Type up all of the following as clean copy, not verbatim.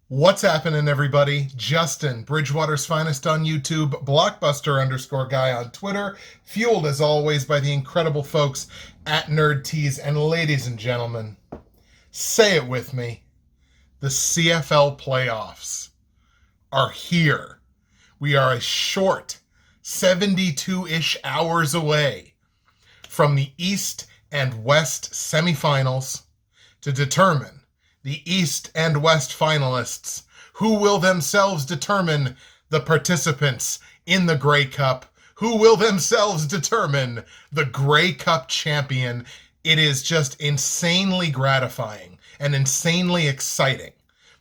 What's happening, everybody? Justin, Bridgewater's finest on YouTube, Blockbuster_guy on Twitter, fueled as always by the incredible folks at Nerd Tees. And ladies and gentlemen, say it with me. The CFL playoffs are here. We are a short 72-ish hours away from the East and West semifinals to determine the East and West finalists, who will themselves determine the participants in the Grey Cup, who will themselves determine the Grey Cup champion. It is just insanely gratifying and insanely exciting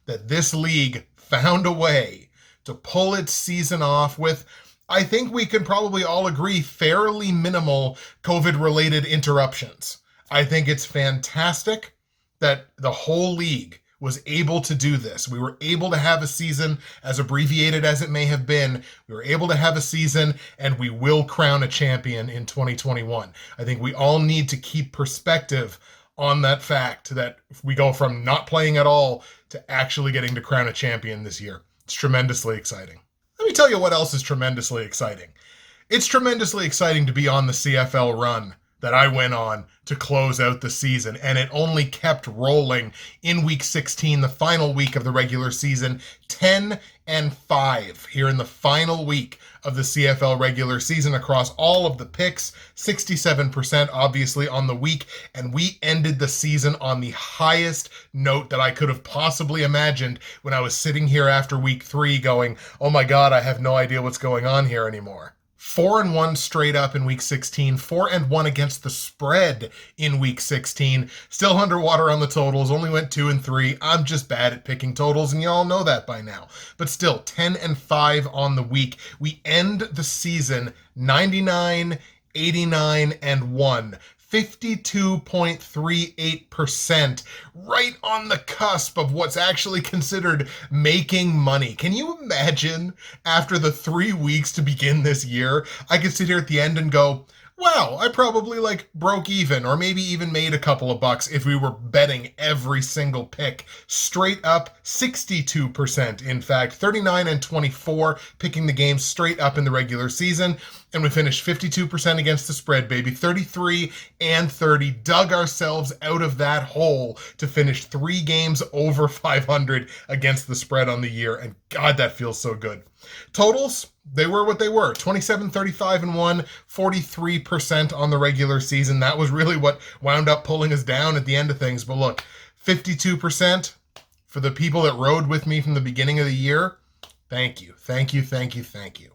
that this league found a way to pull its season off with, I think we can probably all agree, fairly minimal COVID-related interruptions. I think it's fantastic that the whole league was able to do this. We were able to have a season, as abbreviated as it may have been. We were able to have a season, and we will crown a champion in 2021. I think we all need to keep perspective on that fact that we go from not playing at all to actually getting to crown a champion this year. It's tremendously exciting. Let me tell you what else is tremendously exciting. It's tremendously exciting to be on the CFL run that I went on to close out the season, and it only kept rolling in week 16, the final week of the regular season, 10-5 here in the final week of the CFL regular season across all of the picks, 67% obviously on the week, and we ended the season on the highest note that I could have possibly imagined when I was sitting here after week 3 going, oh my God, I have no idea what's going on here anymore. 4-1 straight up in week 16, 4-1 against the spread in week 16. Still underwater on the totals, only went 2-3. I'm just bad at picking totals, and you all know that by now. But still, 10-5 on the week. We end the season 99, 89, and 1. 52.38%, right on the cusp of what's actually considered making money. Can you imagine, after the 3 weeks to begin this year, I could sit here at the end and go, wow, I probably broke even, or maybe even made a couple of bucks if we were betting every single pick. Straight up 62%, in fact, 39-24 picking the game straight up in the regular season. And we finished 52% against the spread, baby. 33-30. Dug ourselves out of that hole to finish 3 games over 500 against the spread on the year. And God, that feels so good. Totals, they were what they were. 27-35-1, 43% on the regular season. That was really what wound up pulling us down at the end of things. But look, 52% for the people that rode with me from the beginning of the year. Thank you. Thank you, thank you, thank you.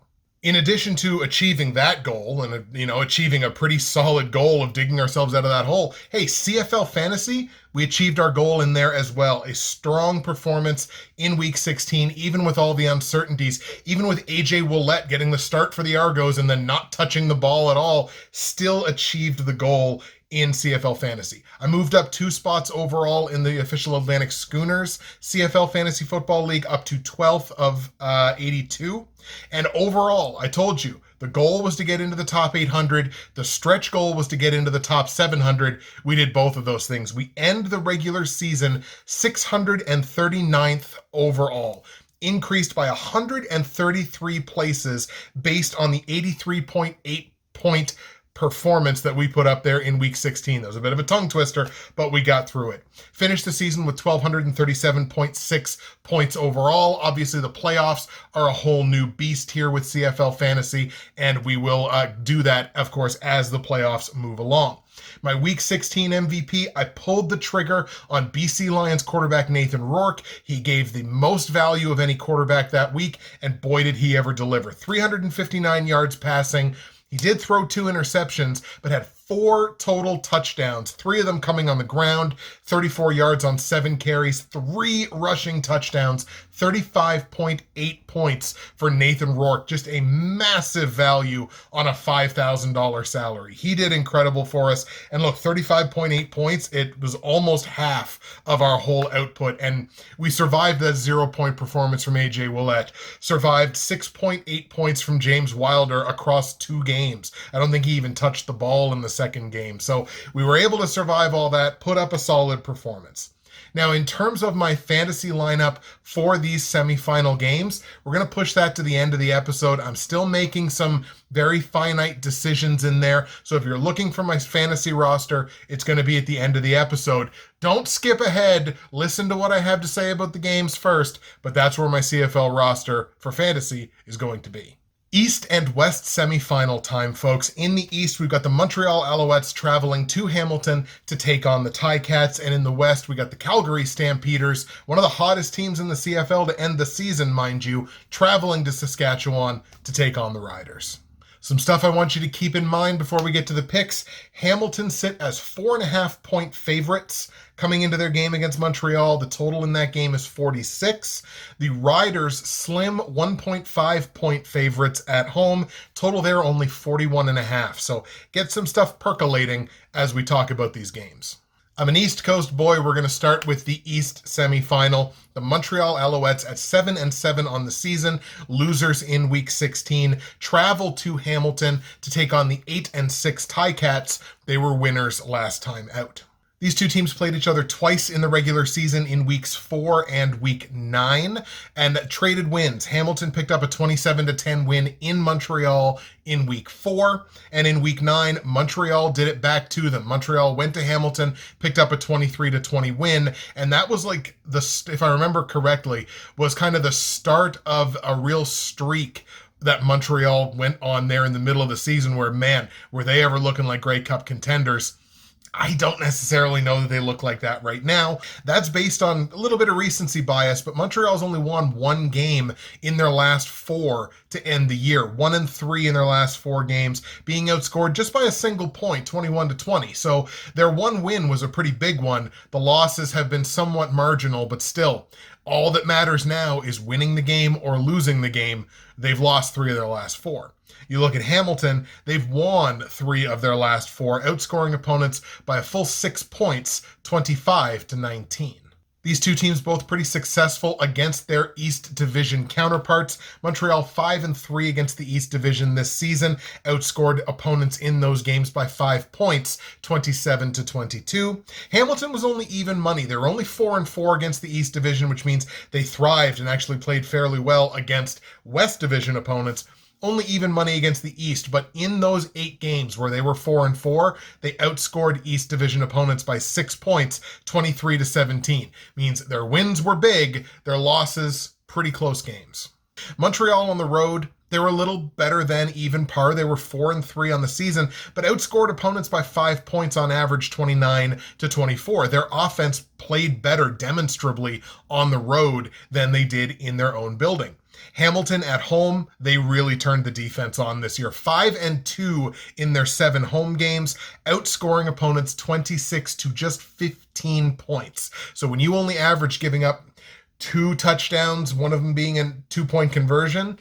In addition to achieving that goal and, achieving a pretty solid goal of digging ourselves out of that hole, hey, CFL Fantasy, we achieved our goal in there as well. A strong performance in week 16, even with all the uncertainties, even with AJ Ouellette getting the start for the Argos and then not touching the ball at all, still achieved the goal in CFL Fantasy. I moved up 2 spots overall in the official Atlantic Schooners CFL Fantasy Football League, up to 12th of 82. And overall, I told you, the goal was to get into the top 800. The stretch goal was to get into the top 700. We did both of those things. We end the regular season 639th overall, increased by 133 places based on the 83.8 point performance that we put up there in week 16. That was a bit of a tongue twister, but we got through it. Finished the season with 1,237.6 points overall. Obviously, the playoffs are a whole new beast here with CFL Fantasy, and we will do that, of course, as the playoffs move along. My Week 16 MVP, I pulled the trigger on BC Lions quarterback Nathan Rourke. He gave the most value of any quarterback that week, and boy did he ever deliver. 359 yards passing. He did throw 2 interceptions, but had 4 total touchdowns, 3 of them coming on the ground, 34 yards on 7 carries, 3 rushing touchdowns, 35.8 points for Nathan Rourke. Just a massive value on a $5,000 salary. He did incredible for us. And look, 35.8 points, it was almost half of our whole output. And we survived that 0-point performance from AJ Ouellette, survived 6.8 points from James Wilder across 2 games. I don't think he even touched the ball in the second game. So we were able to survive all that, put up a solid performance. Now, in terms of my fantasy lineup for these semifinal games, we're going to push that to the end of the episode. I'm still making some very finite decisions in there. So if you're looking for my fantasy roster, it's going to be at the end of the episode. Don't skip ahead. Listen to what I have to say about the games first, but that's where my CFL roster for fantasy is going to be. East and West semifinal time, folks. In the East, we've got the Montreal Alouettes traveling to Hamilton to take on the Ticats. And in the West, we got the Calgary Stampeders, one of the hottest teams in the CFL to end the season, mind you, traveling to Saskatchewan to take on the Riders. Some stuff I want you to keep in mind before we get to the picks. Hamilton sit as 4.5-point favorites coming into their game against Montreal. The total in that game is 46. The Riders slim 1.5-point favorites at home. Total there only 41.5. So get some stuff percolating as we talk about these games. I'm an East Coast boy. We're going to start with the East semifinal. The Montreal Alouettes at 7-7 on the season, losers in Week 16, travel to Hamilton to take on the 8-6 Ticats. They were winners last time out. These two teams played each other twice in the regular season in Weeks 4 and Week 9 and traded wins. Hamilton picked up a 27-10 win in Montreal in Week 4, and in Week 9, Montreal did it back to them. Montreal went to Hamilton, picked up a 23-20 win, and that was like if I remember correctly, was kind of the start of a real streak that Montreal went on there in the middle of the season where, man, were they ever looking like Grey Cup contenders. I don't necessarily know that they look like that right now. That's based on a little bit of recency bias, but Montreal's only won one game in their last 4 to end the year. 1-3 in their last 4 games, being outscored just by a single point, 21-20. So their one win was a pretty big one. The losses have been somewhat marginal, but still, all that matters now is winning the game or losing the game. They've lost 3 of their last 4. You look at Hamilton, they've won 3 of their last 4, outscoring opponents by a full 6 points, 25-19. These two teams both pretty successful against their East Division counterparts. Montreal 5-3 against the East Division this season, outscored opponents in those games by 5 points, 27-22. Hamilton was only even money. They were only 4-4 against the East Division, which means they thrived and actually played fairly well against West Division opponents. Only even money against the East, but in those 8 games where they were 4-4, they outscored East Division opponents by 6 points, 23-17. Means their wins were big, their losses pretty close games. Montreal on the road, they were a little better than even par. They were 4-3 on the season, but outscored opponents by 5 points on average, 29-24. Their offense played better demonstrably on the road than they did in their own building. Hamilton at home, they really turned the defense on this year. 5-2 in their 7 home games, outscoring opponents 26 to just 15 points. So when you only average giving up 2 touchdowns, one of them being a 2-point conversion,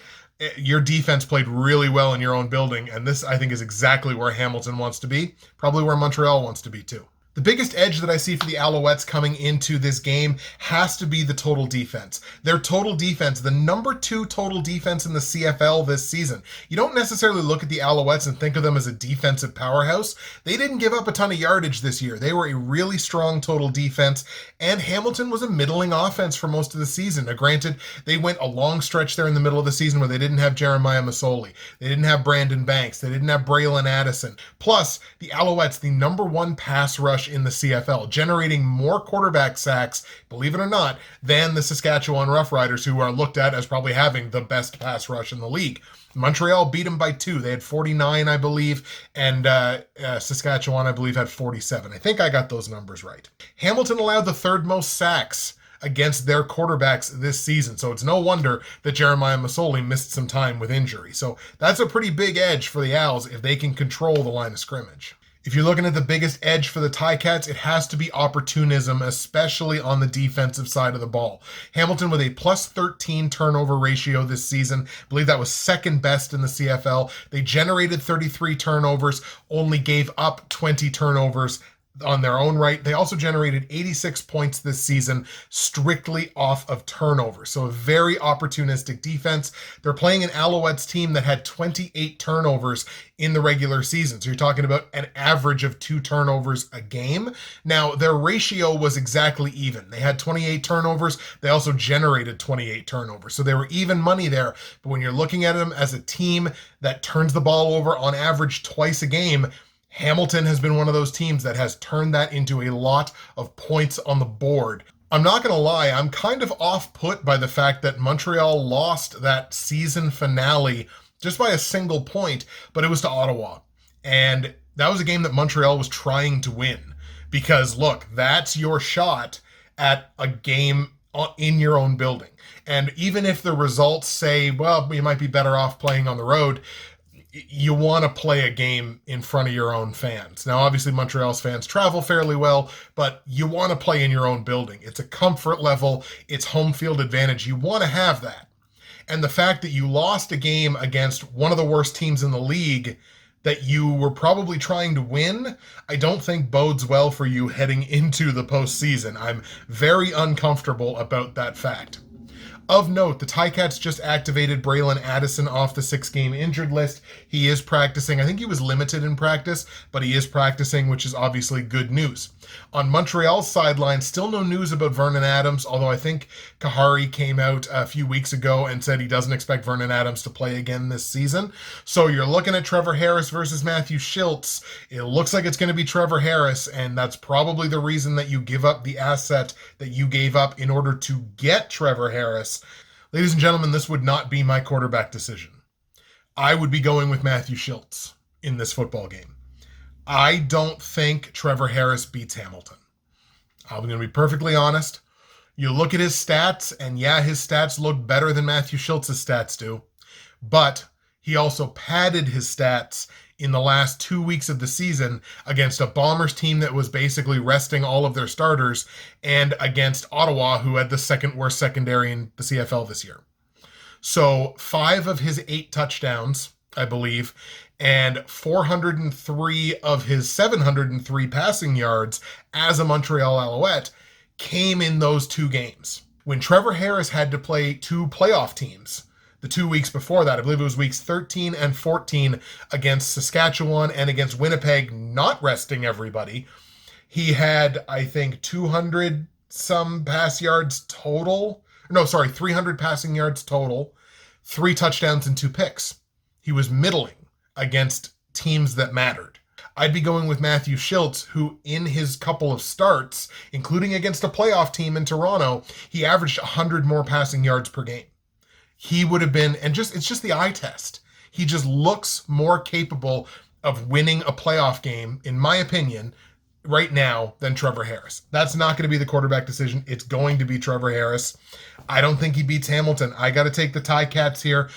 your defense played really well in your own building. And this, I think, is exactly where Hamilton wants to be, probably where Montreal wants to be too. The biggest edge that I see for the Alouettes coming into this game has to be the total defense. Their total defense, the number 2 total defense in the CFL this season. You don't necessarily look at the Alouettes and think of them as a defensive powerhouse. They didn't give up a ton of yardage this year. They were a really strong total defense, and Hamilton was a middling offense for most of the season. Now, granted, they went a long stretch there in the middle of the season where they didn't have Jeremiah Masoli. They didn't have Brandon Banks. They didn't have Braylon Addison. Plus, the Alouettes, the number 1 pass rush in the CFL, generating more quarterback sacks, believe it or not, than the Saskatchewan Roughriders, who are looked at as probably having the best pass rush in the league. Montreal beat them by 2. They had 49, I believe, and Saskatchewan, I believe, had 47. I think I got those numbers right. Hamilton allowed the 3rd most sacks against their quarterbacks this season, so it's no wonder that Jeremiah Masoli missed some time with injury. So that's a pretty big edge for the Owls if they can control the line of scrimmage. If you're looking at the biggest edge for the Ticats, it has to be opportunism, especially on the defensive side of the ball. Hamilton with a +13 turnover ratio this season. I believe that was 2nd best in the CFL. They generated 33 turnovers, only gave up 20 turnovers. on their own right. They also generated 86 points this season strictly off of turnovers. So a very opportunistic defense. They're playing an Alouettes team that had 28 turnovers in the regular season. So you're talking about an average of 2 turnovers a game. Now, their ratio was exactly even. They had 28 turnovers. They also generated 28 turnovers. So they were even money there. But when you're looking at them as a team that turns the ball over on average twice a game, Hamilton has been one of those teams that has turned that into a lot of points on the board. I'm not going to lie, I'm kind of off-put by the fact that Montreal lost that season finale just by a single point, but it was to Ottawa. And that was a game that Montreal was trying to win. Because, look, that's your shot at a game in your own building. And even if the results say, well, you might be better off playing on the road, you want to play a game in front of your own fans. Now, obviously, Montreal's fans travel fairly well, but you want to play in your own building. It's a comfort level. It's home field advantage. You want to have that. And the fact that you lost a game against one of the worst teams in the league that you were probably trying to win, I don't think bodes well for you heading into the postseason. I'm very uncomfortable about that fact. Of note, the Ticats just activated Braylon Addison off the 6-game injured list. He is practicing. I think he was limited in practice, but he is practicing, which is obviously good news. On Montreal's sideline, still no news about Vernon Adams, although I think Kahari came out a few weeks ago and said he doesn't expect Vernon Adams to play again this season. So you're looking at Trevor Harris versus Matthew Schultz. It looks like it's going to be Trevor Harris, and that's probably the reason that you give up the asset that you gave up in order to get Trevor Harris. Ladies and gentlemen, this would not be my quarterback decision. I would be going with Matthew Schultz in this football game. I don't think Trevor Harris beats Hamilton. I'm going to be perfectly honest. You look at his stats, and yeah, his stats look better than Matthew Schultz's stats do. But he also padded his stats in the last 2 weeks of the season against a Bombers team that was basically resting all of their starters, and against Ottawa, who had the second worst secondary in the CFL this year. So 5 of his 8 touchdowns, I believe, and 403 of his 703 passing yards as a Montreal Alouette came in those 2 games. When Trevor Harris had to play 2 playoff teams, the 2 weeks before that, I believe it was weeks 13 and 14 against Saskatchewan and against Winnipeg, not resting everybody, he had, I think, 200 some pass yards total. No, sorry, 300 passing yards total, 3 touchdowns and 2 picks. He was middling against teams that mattered. I'd be going with Matthew Schultz, who in his couple of starts, including against a playoff team in Toronto, he averaged 100 more passing yards per game. He would have been, and it's just the eye test. He just looks more capable of winning a playoff game, in my opinion, right now than Trevor Harris. That's not going to be the quarterback decision. It's going to be Trevor Harris. I don't think he beats Hamilton. I got to take the Ticats here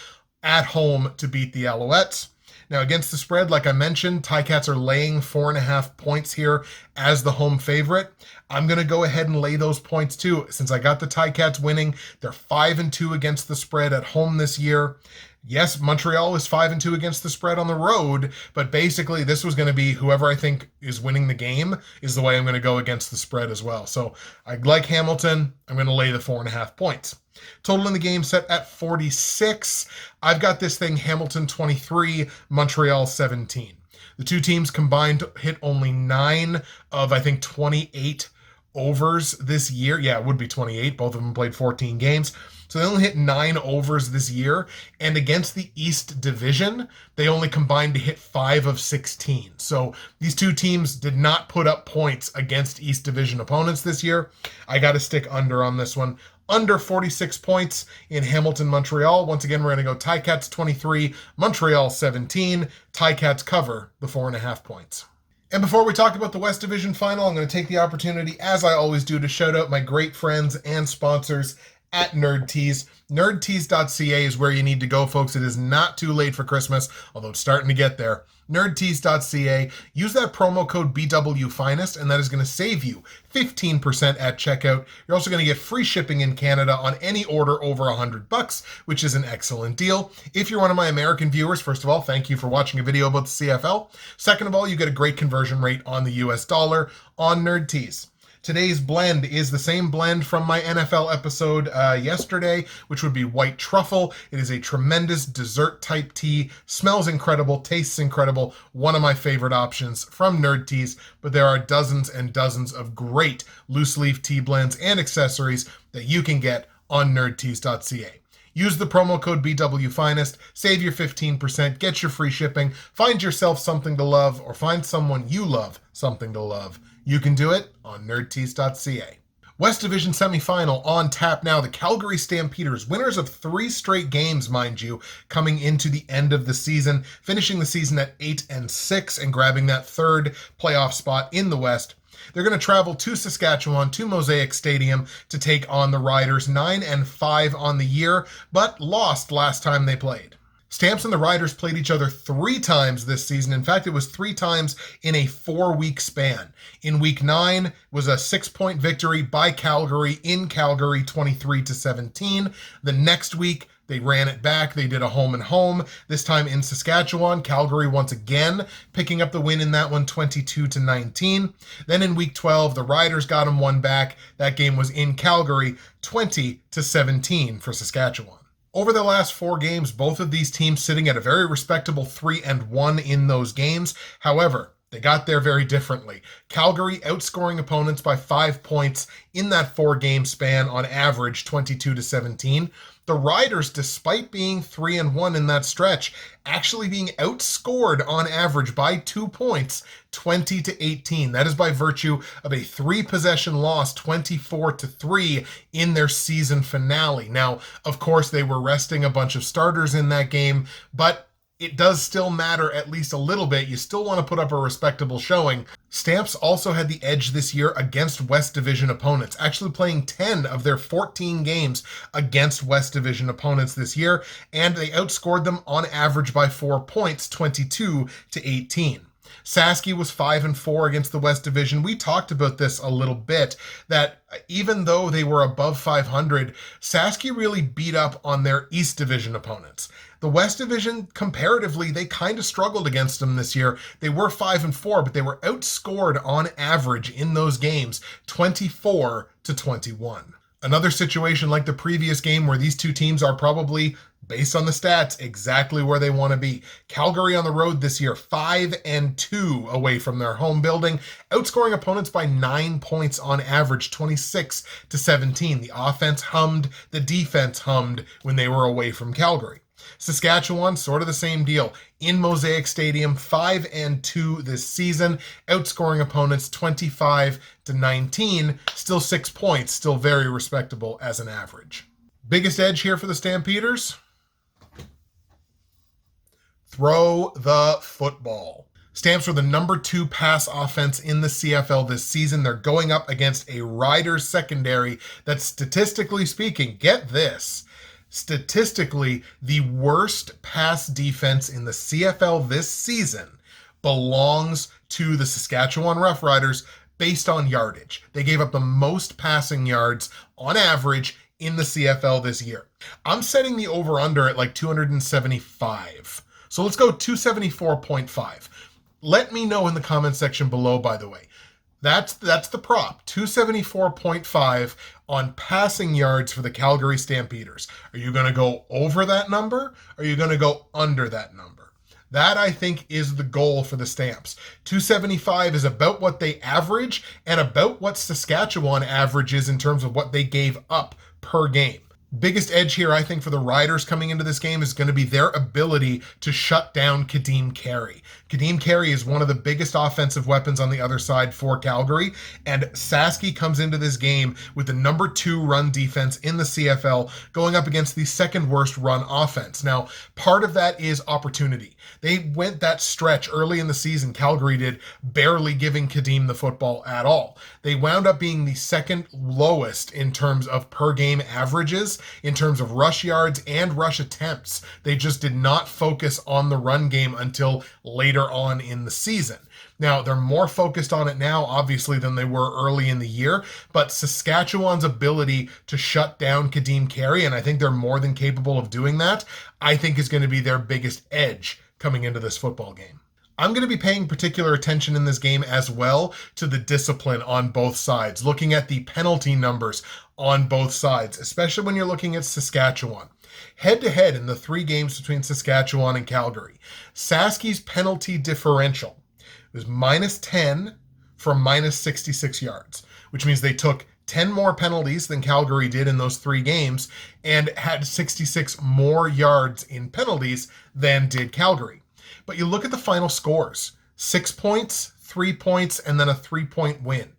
at home to beat the Alouettes. Now, against the spread, like I mentioned, Ticats are laying 4.5 points here as the home favorite. I'm going to go ahead and lay those points too. Since I got the Ticats winning, they're 5-2 against the spread at home this year. Yes, Montreal is 5-2 against the spread on the road, but basically this was going to be whoever I think is winning the game is the way I'm going to go against the spread as well. So I like Hamilton. I'm going to lay the 4.5 points. Total in the game set at 46. I've got this thing Hamilton 23, Montreal 17. The 2 teams combined hit only 9 of, I think, 28 overs this year. Yeah, it would be 28. Both of them played 14 games. So they only hit 9 overs this year. And against the East Division, they only combined to hit 5 of 16. So these 2 teams did not put up points against East Division opponents this year. I got to stick under on this one. Under 46 points in Hamilton, Montreal. Once again, we're going to go Ticats 23, Montreal 17. Ticats cover the 4.5 points. And before we talk about the West Division final, I'm going to take the opportunity, as I always do, to shout out my great friends and sponsors, at NerdTees. NerdTees.ca is where you need to go, folks. It is not too late for Christmas, although it's starting to get there. NerdTees.ca. Use that promo code BWFinest, and that is going to save you 15% at checkout. You're also going to get free shipping in Canada on any order over $100, which is an excellent deal. If you're one of my American viewers, first of all, thank you for watching a video about the CFL. Second of all, you get a great conversion rate on the US dollar on NerdTees. Today's blend is the same blend from my NFL episode yesterday, which would be white truffle. It is a tremendous dessert type tea, smells incredible, tastes incredible, one of my favorite options from NerdTees, but there are dozens and dozens of great loose leaf tea blends and accessories that you can get on nerdtees.ca. Use the promo code BWFinest, save your 15%, get your free shipping, find yourself something to love, or find someone you love something to love. You can do it on nerdtees.ca. West Division semifinal on tap now. The Calgary Stampeders, winners of 3 straight games, mind you, coming into the end of the season, finishing the season at 8-6 and grabbing that 3rd playoff spot in the West. They're going to travel to Saskatchewan, to Mosaic Stadium, to take on the Riders, 9-5 on the year, but lost last time they played. Stamps and the Riders played each other 3 times this season. In fact, it was 3 times in a 4-week span. In week 9 was a 6-point victory by Calgary in Calgary, 23-17. The next week, they ran it back. They did a home and home, this time in Saskatchewan. Calgary once again picking up the win in that one, 22-19. Then in week 12, the Riders got them one back. That game was in Calgary, 20-17 for Saskatchewan. Over the last 4 games, both of these teams sitting at a very respectable 3-1 in those games. However, they got there very differently. Calgary outscoring opponents by 5 points in that 4-game span, on average 22-17. The Riders, despite being 3-1 in that stretch, actually being outscored on average by 2 points, 20-18. That is by virtue of a 3-possession loss, 24-3 in their season finale. Now, of course, they were resting a bunch of starters in that game, but it does still matter at least a little bit. You still want to put up a respectable showing. Stamps also had the edge this year against West Division opponents, actually playing 10 of their 14 games against West Division opponents this year, and they outscored them on average by 4 points, 22-18. Saski was 5-4 against the West Division. We talked about this a little bit, that even though they were above 500, Saski really beat up on their East Division opponents. The West Division, comparatively, they kind of struggled against them this year. They were 5-4, but they were outscored on average in those games, 24-21. Another situation like the previous game where these two teams are probably, based on the stats, exactly where they want to be. Calgary on the road this year, 5-2 away from their home building, outscoring opponents by 9 points on average, 26-17. The offense hummed, the defense hummed when they were away from Calgary. Saskatchewan, sort of the same deal. In Mosaic Stadium, 5-2 this season, outscoring opponents 25-19, still 6 points, still very respectable as an average. Biggest edge here for the Stampeders? Throw the football. Stamps were the number 2 pass offense in the CFL this season. They're going up against a Riders secondary that, statistically speaking, get this, statistically, the worst pass defense in the CFL this season belongs to the Saskatchewan Roughriders based on yardage. They gave up the most passing yards on average in the CFL this year. I'm setting the over-under at like 275. So let's go 274.5. Let me know in the comment section below, by the way. That's the prop, 274.5 on passing yards for the Calgary Stampeders. Are you going to go over that number? Or are you going to go under that number? That, I think, is the goal for the Stamps. 275 is about what they average and about what Saskatchewan averages in terms of what they gave up per game. Biggest edge here, I think, for the Riders coming into this game is going to be their ability to shut down Kadeem Carey. Kadeem Carey is one of the biggest offensive weapons on the other side for Calgary, and Saski comes into this game with the number 2 run defense in the CFL, going up against the second worst run offense. Now, part of that is opportunity. They went that stretch early in the season, Calgary did, barely giving Kadeem the football at all. They wound up being the second lowest in terms of per game averages, in terms of rush yards and rush attempts. They just did not focus on the run game until later on in the season. Now, they're more focused on it now, obviously, than they were early in the year, but Saskatchewan's ability to shut down Kadeem Carey, and I think they're more than capable of doing that, I think is going to be their biggest edge coming into this football game. I'm going to be paying particular attention in this game as well to the discipline on both sides, looking at the penalty numbers on both sides, especially when you're looking at Saskatchewan. Head-to-head in the 3 games between Saskatchewan and Calgary, Saski's penalty differential was -10 from -66 yards, which means they took 10 more penalties than Calgary did in those 3 games and had 66 more yards in penalties than did Calgary. But you look at the final scores, 6 points, 3 points, and then a 3-point win.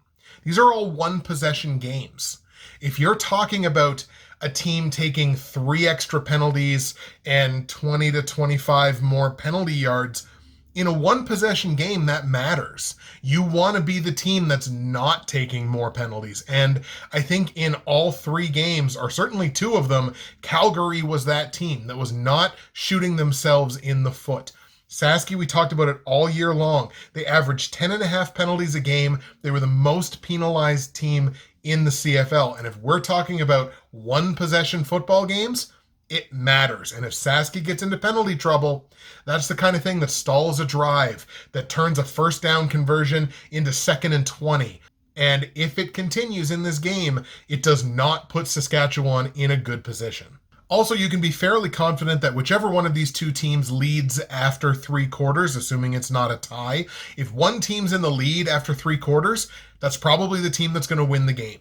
These are all 1-possession games. If you're talking about a team taking 3 extra penalties and 20 to 25 more penalty yards, in a 1-possession game, that matters. You want to be the team that's not taking more penalties. And I think in all 3 games, or certainly 2 of them, Calgary was that team that was not shooting themselves in the foot. Saski, we talked about it all year long. They averaged 10.5 penalties a game. They were the most penalized team in the CFL. And if we're talking about 1-possession football games, it matters. And if Saski gets into penalty trouble, that's the kind of thing that stalls a drive, that turns a first down conversion into 2nd and 20. And if it continues in this game, it does not put Saskatchewan in a good position. Also, you can be fairly confident that whichever one of these 2 teams leads after 3 quarters, assuming it's not a tie, if one team's in the lead after 3 quarters, that's probably the team that's going to win the game.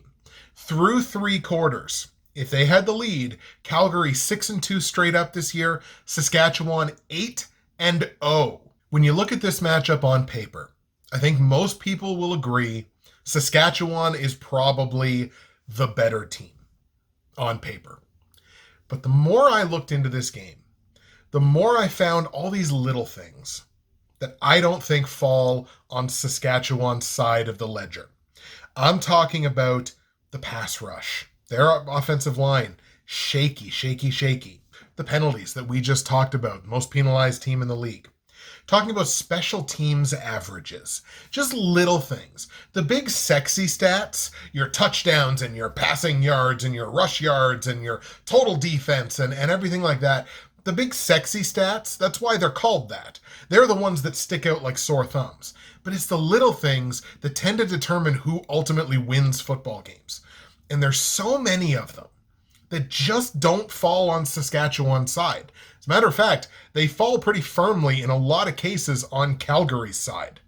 Through 3 quarters, if they had the lead, Calgary 6-2 straight up this year, Saskatchewan 8-0. When you look at this matchup on paper, I think most people will agree Saskatchewan is probably the better team on paper. But the more I looked into this game, the more I found all these little things that I don't think fall on Saskatchewan's side of the ledger. I'm talking about the pass rush. Their offensive line, shaky. The penalties that we just talked about, most penalized team in the league. Talking about special teams averages, just little things. The big sexy stats, your touchdowns and your passing yards and your rush yards and your total defense and everything like that. The big sexy stats, that's why they're called that. They're the ones that stick out like sore thumbs. But it's the little things that tend to determine who ultimately wins football games. And there's so many of them that just don't fall on Saskatchewan's side. As a matter of fact, they fall pretty firmly in a lot of cases on Calgary's side.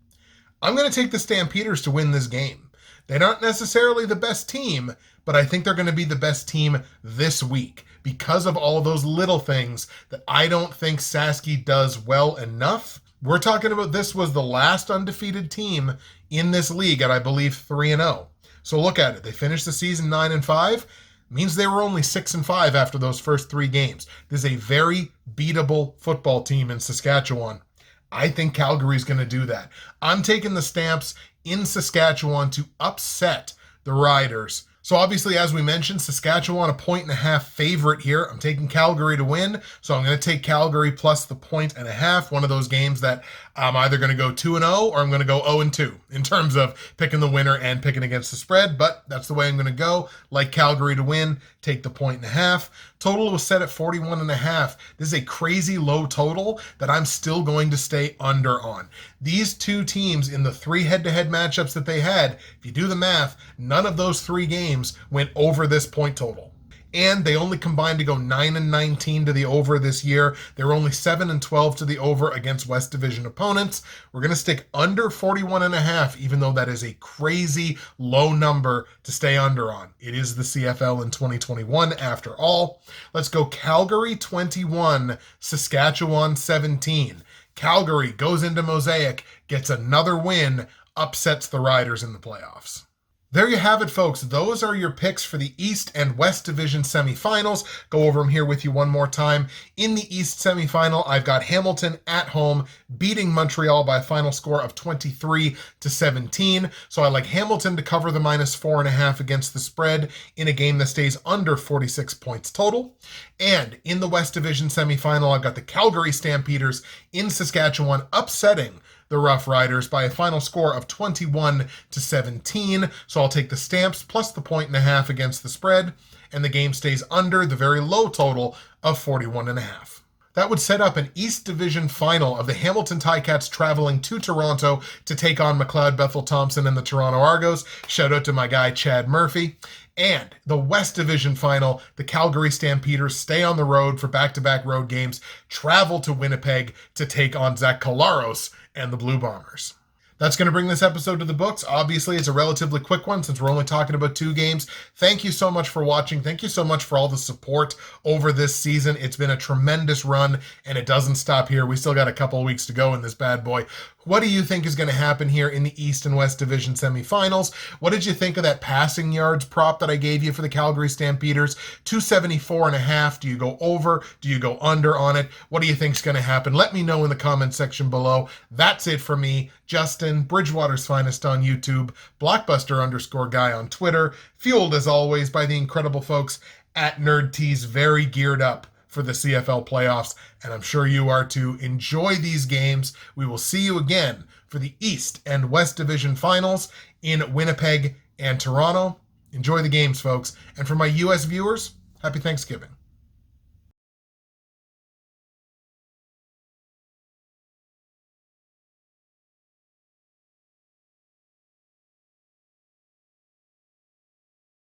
I'm going to take the Stampeders to win this game. They're not necessarily the best team, but I think they're going to be the best team this week because of all of those little things that I don't think Saski does well enough. We're talking about this was the last undefeated team in this league at, I believe, 3-0. So look at it. They finished the season 9-5. Means they were only 6-5 after those first 3 games. This is a very beatable football team in Saskatchewan. I think Calgary's going to do that. I'm taking the Stamps in Saskatchewan to upset the Riders. So obviously, as we mentioned, Saskatchewan a 1.5 favorite here. I'm taking Calgary to win, so I'm going to take Calgary plus the 1.5. One of those games that I'm either going to go 2-0 or I'm going to go 0-2 in terms of picking the winner and picking against the spread, but that's the way I'm going to go. Like Calgary to win, take the 1.5. Total was set at 41.5. This is a crazy low total that I'm still going to stay under on. These 2 teams in the 3 head-to-head matchups that they had, if you do the math, none of those 3 games went over this point total. and they only combined to go 9-19 to the over this year. They were only 7-12 to the over against West Division opponents. We're going to stick under 41.5, even though that is a crazy low number to stay under on. It is the CFL in 2021 after all. Let's go Calgary 21, Saskatchewan 17. Calgary goes into Mosaic, gets another win, upsets the Riders in the playoffs. There you have it, folks. Those are your picks for the East and West Division semifinals. Go over them here with you one more time. In the East semifinal, I've got Hamilton at home beating Montreal by a final score of 23-17. So I like Hamilton to cover the -4.5 against the spread in a game that stays under 46 points total. And in the West Division semifinal, I've got the Calgary Stampeders in Saskatchewan upsetting the Roughriders by a final score of 21-17. So I'll take the Stamps plus the 1.5 against the spread, and the game stays under the very low total of 41.5. That would set up an East Division final of the Hamilton Ticats traveling to Toronto to take on McLeod Bethel Thompson and the Toronto Argos. Shout out to my guy Chad Murphy. And the West Division final, the Calgary Stampeders stay on the road for back-to-back road games, travel to Winnipeg to take on Zach Collaros and the Blue Bombers. That's going to bring this episode to the books. Obviously, it's a relatively quick one since we're only talking about 2 games. Thank you so much for watching. Thank you so much for all the support over this season. It's been a tremendous run, and it doesn't stop here. We still got a couple of weeks to go in this bad boy. What do you think is going to happen here in the East and West Division semifinals? What did you think of that passing yards prop that I gave you for the Calgary Stampeders? 274.5. Do you go over? Do you go under on it? What do you think is going to happen? Let me know in the comment section below. That's it for me, Justin, Bridgewater's Finest on YouTube, Blockbuster_guy on Twitter, fueled as always by the incredible folks at NerdTees, very geared up for the CFL playoffs, and I'm sure you are too. Enjoy these games. We will see you again for the East and West Division finals in Winnipeg and Toronto. Enjoy the games, folks. And for my U.S. viewers, happy Thanksgiving.